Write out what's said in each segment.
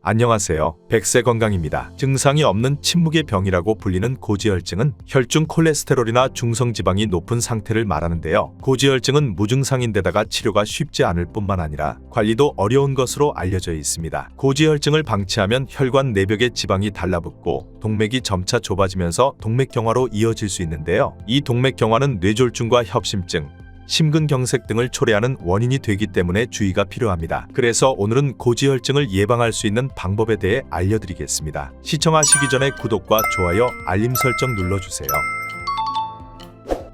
안녕하세요. 백세 건강입니다. 증상이 없는 침묵의 병이라고 불리는 고지혈증은 혈중 콜레스테롤이나 중성지방이 높은 상태를 말하는데요. 고지혈증은 무증상인데다가 치료가 쉽지 않을 뿐만 아니라 관리도 어려운 것으로 알려져 있습니다. 고지혈증을 방치하면 혈관 내벽에 지방이 달라붙고 동맥이 점차 좁아지면서 동맥경화로 이어질 수 있는데요. 이 동맥경화는 뇌졸중과 협심증, 심근경색 등을 초래하는 원인이 되기 때문에 주의가 필요합니다. 그래서 오늘은 고지혈증을 예방할 수 있는 방법에 대해 알려드리겠습니다. 시청하시기 전에 구독과 좋아요, 알림 설정 눌러주세요.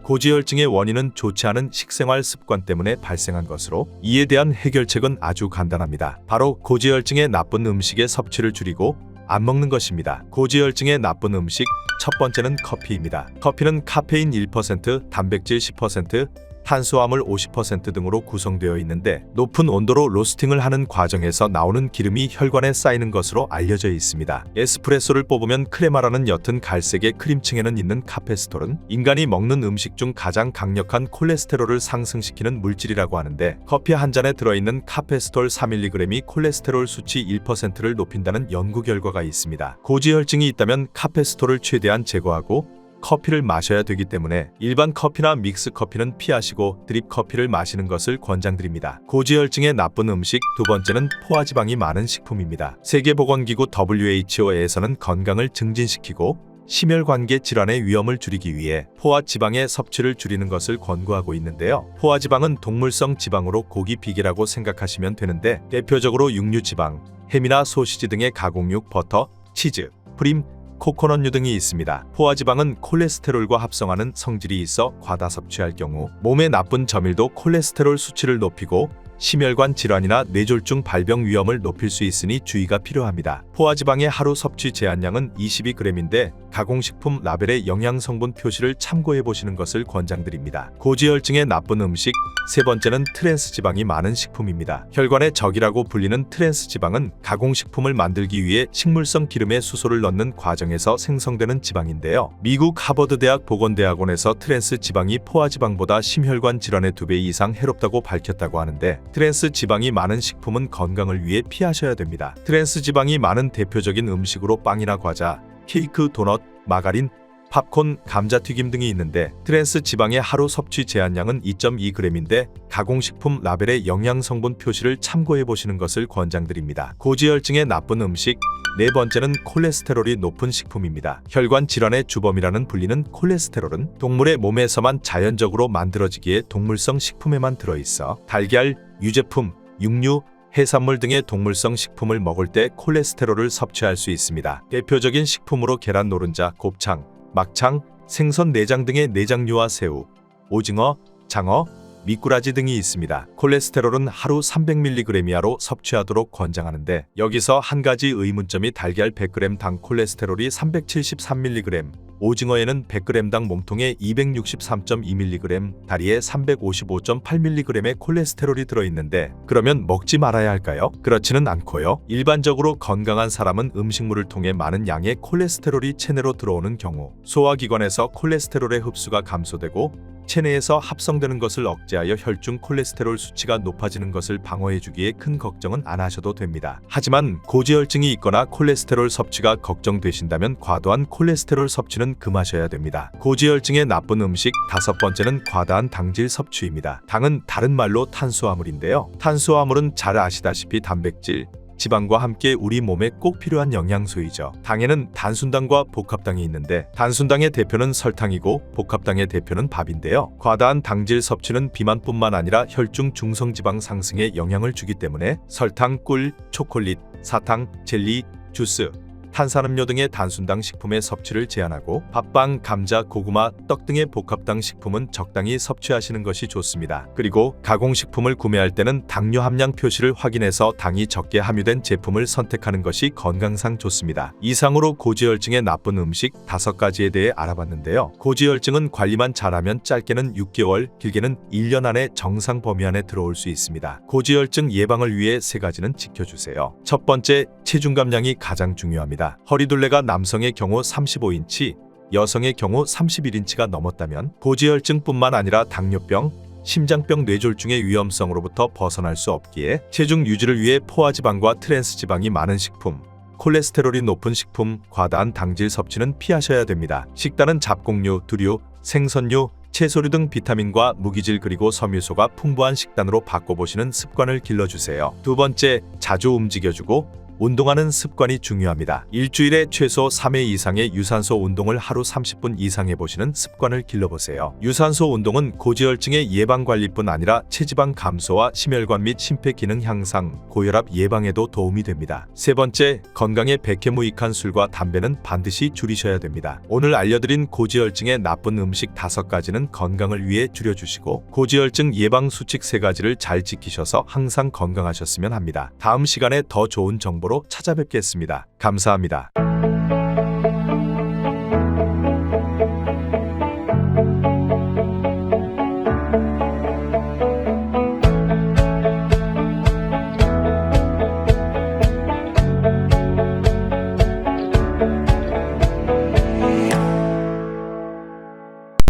고지혈증의 원인은 좋지 않은 식생활 습관 때문에 발생한 것으로 이에 대한 해결책은 아주 간단합니다. 바로 고지혈증의 나쁜 음식의 섭취를 줄이고 안 먹는 것입니다. 고지혈증의 나쁜 음식 첫 번째는 커피입니다. 커피는 카페인 1%, 단백질 10%, 탄수화물 50% 등으로 구성되어 있는데 높은 온도로 로스팅을 하는 과정에서 나오는 기름이 혈관에 쌓이는 것으로 알려져 있습니다. 에스프레소를 뽑으면 크레마라는 옅은 갈색의 크림층에는 있는 카페스톨은 인간이 먹는 음식 중 가장 강력한 콜레스테롤을 상승시키는 물질이라고 하는데 커피 한 잔에 들어있는 카페스톨 4mg이 콜레스테롤 수치 1%를 높인다는 연구 결과가 있습니다. 고지혈증이 있다면 카페스톨을 최대한 제거하고 커피를 마셔야 되기 때문에 일반 커피나 믹스 커피는 피하시고 드립 커피를 마시는 것을 권장드립니다. 고지혈증의 나쁜 음식 두 번째는 포화지방이 많은 식품입니다. 세계보건기구 WHO에서는 건강을 증진시키고 심혈관계 질환의 위험을 줄이기 위해 포화지방의 섭취를 줄이는 것을 권고하고 있는데요. 포화지방은 동물성 지방으로 고기 비계라고 생각하시면 되는데 대표적으로 육류지방, 햄이나 소시지 등의 가공육, 버터, 치즈, 프림, 코코넛류 등이 있습니다. 포화지방은 콜레스테롤과 합성하는 성질이 있어 과다 섭취할 경우 몸에 나쁜 저밀도 콜레스테롤 수치를 높이고 심혈관 질환이나 뇌졸중 발병 위험을 높일 수 있으니 주의가 필요합니다. 포화지방의 하루 섭취 제한량은 22g인데 가공식품 라벨의 영양성분 표시를 참고해 보시는 것을 권장드립니다. 고지혈증의 나쁜 음식 세 번째는 트랜스지방이 많은 식품입니다. 혈관의 적이라고 불리는 트랜스지방은 가공식품을 만들기 위해 식물성 기름에 수소를 넣는 과정에서 생성되는 지방인데요. 미국 하버드대학 보건대학원에서 트랜스지방이 포화지방보다 심혈관 질환의 2배 이상 해롭다고 밝혔다고 하는데 트랜스지방이 많은 식품은 건강을 위해 피하셔야 됩니다. 트랜스지방이 많은 대표적인 음식으로 빵이나 과자, 케이크, 도넛, 마가린, 팝콘, 감자튀김 등이 있는데 트랜스지방의 하루 섭취 제한량은 2.2g인데 가공식품 라벨의 영양성분 표시를 참고해 보시는 것을 권장드립니다. 고지혈증의 나쁜 음식 네 번째는 콜레스테롤이 높은 식품입니다. 혈관 질환의 주범이라는 불리는 콜레스테롤은 동물의 몸에서만 자연적으로 만들어지기에 동물성 식품에만 들어있어 달걀, 유제품, 육류, 해산물 등의 동물성 식품을 먹을 때 콜레스테롤을 섭취할 수 있습니다. 대표적인 식품으로 계란 노른자, 곱창, 막창, 생선 내장 등의 내장류와 새우, 오징어, 장어, 미꾸라지 등이 있습니다. 콜레스테롤은 하루 300mg 이하로 섭취하도록 권장하는데 여기서 한 가지 의문점이 달걀 100g 당 콜레스테롤이 373mg, 오징어에는 100g당 몸통에 263.2mg, 다리에 355.8mg의 콜레스테롤이 들어있는데 그러면 먹지 말아야 할까요? 그렇지는 않고요. 일반적으로 건강한 사람은 음식물을 통해 많은 양의 콜레스테롤이 체내로 들어오는 경우 소화기관에서 콜레스테롤의 흡수가 감소되고 체내에서 합성되는 것을 억제하여 혈중 콜레스테롤 수치가 높아지는 것을 방어해주기에 큰 걱정은 안 하셔도 됩니다. 하지만 고지혈증이 있거나 콜레스테롤 섭취가 걱정되신다면 과도한 콜레스테롤 섭취는 금하셔야 됩니다. 고지혈증의 나쁜 음식 다섯 번째는 과다한 당질 섭취입니다. 당은 다른 말로 탄수화물인데요. 탄수화물은 잘 아시다시피 단백질, 지방과 함께 우리 몸에 꼭 필요한 영양소이죠. 당에는 단순당과 복합당이 있는데 단순당의 대표는 설탕이고 복합당의 대표는 밥인데요. 과다한 당질 섭취는 비만뿐만 아니라 혈중 중성지방 상승에 영향을 주기 때문에 설탕, 꿀, 초콜릿, 사탕, 젤리, 주스, 탄산음료 등의 단순당 식품의 섭취를 제한하고 밥빵, 감자, 고구마, 떡 등의 복합당 식품은 적당히 섭취하시는 것이 좋습니다. 그리고 가공식품을 구매할 때는 당뇨 함량 표시를 확인해서 당이 적게 함유된 제품을 선택하는 것이 건강상 좋습니다. 이상으로 고지혈증의 나쁜 음식 5가지에 대해 알아봤는데요. 고지혈증은 관리만 잘하면 짧게는 6개월, 길게는 1년 안에 정상 범위 안에 들어올 수 있습니다. 고지혈증 예방을 위해 3가지는 지켜주세요. 첫 번째, 체중 감량이 가장 중요합니다. 허리둘레가 남성의 경우 35인치, 여성의 경우 31인치가 넘었다면 고지혈증뿐만 아니라 당뇨병, 심장병 뇌졸중의 위험성으로부터 벗어날 수 없기에 체중 유지를 위해 포화지방과 트랜스지방이 많은 식품, 콜레스테롤이 높은 식품, 과다한 당질 섭취는 피하셔야 됩니다. 식단은 잡곡류, 두류, 생선류, 채소류 등 비타민과 무기질 그리고 섬유소가 풍부한 식단으로 바꿔보시는 습관을 길러주세요. 두 번째, 자주 움직여주고 운동하는 습관이 중요합니다. 일주일에 최소 3회 이상의 유산소 운동을 하루 30분 이상 해보시는 습관을 길러보세요. 유산소 운동은 고지혈증의 예방관리뿐 아니라 체지방 감소와 심혈관 및 심폐기능 향상, 고혈압 예방에도 도움이 됩니다. 세 번째, 건강에 백해무익한 술과 담배는 반드시 줄이셔야 됩니다. 오늘 알려드린 고지혈증의 나쁜 음식 5가지는 건강을 위해 줄여주시고 고지혈증 예방 수칙 3가지를 잘 지키셔서 항상 건강하셨으면 합니다. 다음 시간에 더 좋은 정보로 찾아뵙겠습니다. 감사합니다.